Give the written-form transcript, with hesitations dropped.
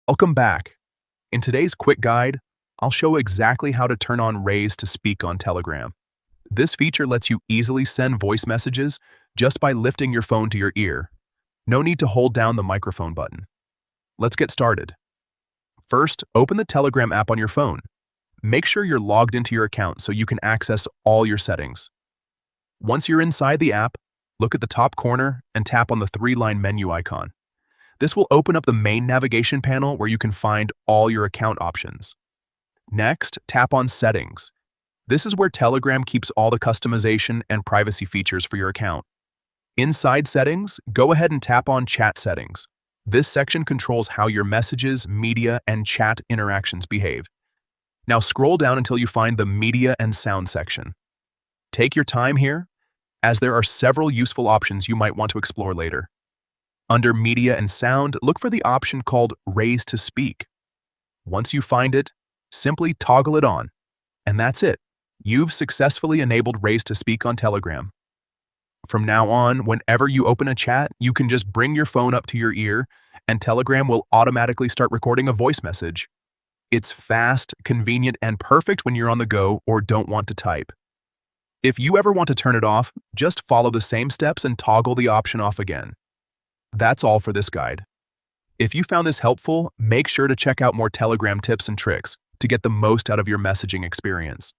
Welcome back. In today's quick guide, I'll show exactly how to turn on Raise to Speak on Telegram. This feature lets you easily send voice messages just by lifting your phone to your ear. No need to hold down the microphone button. Let's get started. First, open the Telegram app on your phone. Make sure you're logged into your account so you can access all your settings. Once you're inside the app, look at the top corner and tap on the three-line menu icon. This will open up the main navigation panel where you can find all your account options. Next, tap on Settings. This is where Telegram keeps all the customization and privacy features for your account. Inside Settings, go ahead and tap on Chat Settings. This section controls how your messages, media, and chat interactions behave. Now scroll down until you find the Media and Sound section. Take your time here, as there are several useful options you might want to explore later. Under Media and Sound, look for the option called Raise to Speak. Once you find it, simply toggle it on. And that's it. You've successfully enabled Raise to Speak on Telegram. From now on, whenever you open a chat, you can just bring your phone up to your ear, and Telegram will automatically start recording a voice message. It's fast, convenient, and perfect when you're on the go or don't want to type. If you ever want to turn it off, just follow the same steps and toggle the option off again. That's all for this guide. If you found this helpful, make sure to check out more Telegram tips and tricks to get the most out of your messaging experience.